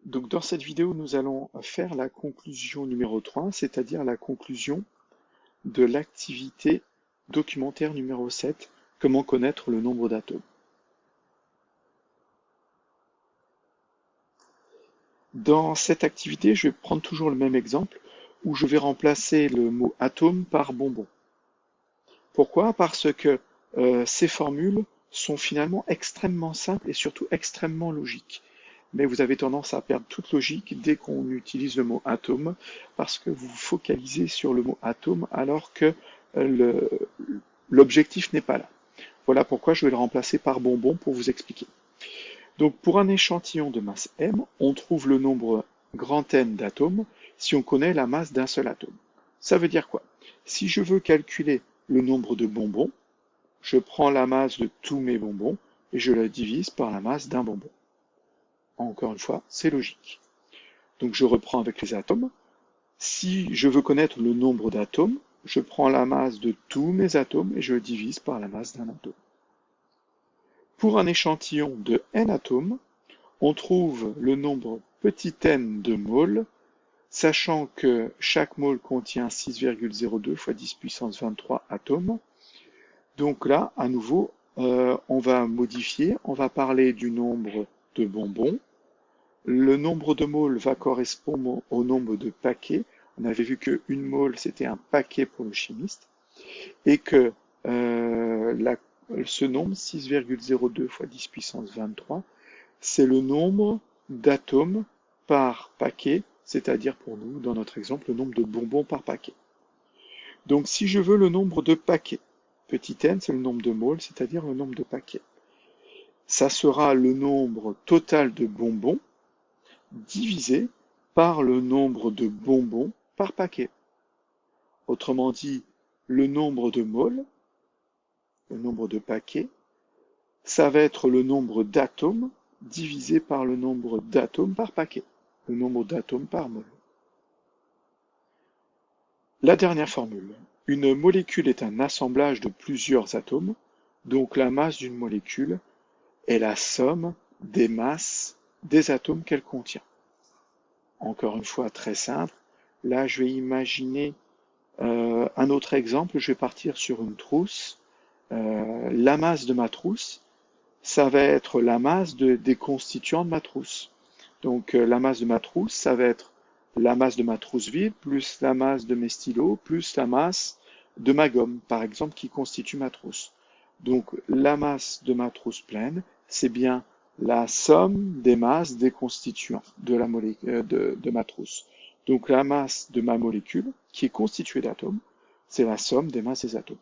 Donc dans cette vidéo, nous allons faire la conclusion numéro 3, c'est-à-dire la conclusion de l'activité documentaire numéro 7, comment connaître le nombre d'atomes. Dans cette activité, je vais prendre toujours le même exemple, où je vais remplacer le mot atome par bonbon. Pourquoi? Parce que ces formules sont finalement extrêmement simples et surtout extrêmement logiques. Mais vous avez tendance à perdre toute logique dès qu'on utilise le mot atome, parce que vous vous focalisez sur le mot atome alors que l'objectif n'est pas là. Voilà pourquoi je vais le remplacer par bonbon pour vous expliquer. Donc pour un échantillon de masse m, on trouve le nombre grand N d'atomes si on connaît la masse d'un seul atome. Ça veut dire quoi? Si je veux calculer le nombre de bonbons, je prends la masse de tous mes bonbons et je la divise par la masse d'un bonbon. Encore une fois, c'est logique. Donc je reprends avec les atomes. Si je veux connaître le nombre d'atomes, je prends la masse de tous mes atomes et je le divise par la masse d'un atome. Pour un échantillon de n atomes, on trouve le nombre petit n de moles, sachant que chaque mole contient 6,02 fois 10 puissance 23 atomes. Donc là, à nouveau, on va modifier, on va parler du nombre de bonbons. Le nombre de moles va correspondre au nombre de paquets. On avait vu qu'une mole, c'était un paquet pour le chimiste. Et que ce nombre, 6,02 fois 10 puissance 23, c'est le nombre d'atomes par paquet, c'est-à-dire pour nous, dans notre exemple, le nombre de bonbons par paquet. Donc si je veux le nombre de paquets, petit n, c'est le nombre de moles, c'est-à-dire le nombre de paquets. Ça sera le nombre total de bonbons divisé par le nombre de bonbons par paquet. Autrement dit, le nombre de moles, le nombre de paquets, ça va être le nombre d'atomes divisé par le nombre d'atomes par paquet, le nombre d'atomes par mole. La dernière formule. Une molécule est un assemblage de plusieurs atomes, donc la masse d'une molécule est la somme des masses des atomes qu'elle contient. Encore une fois, très simple. Là, je vais imaginer un autre exemple. Je vais partir sur une trousse. La masse de ma trousse, ça va être la masse des constituants de ma trousse. Donc, la masse de ma trousse, ça va être la masse de ma trousse vide, plus la masse de mes stylos, plus la masse de ma gomme, par exemple, qui constitue ma trousse. Donc, la masse de ma trousse pleine, c'est bien la somme des masses des constituants de ma trousse. Donc, la masse de ma molécule, qui est constituée d'atomes, c'est la somme des masses des atomes.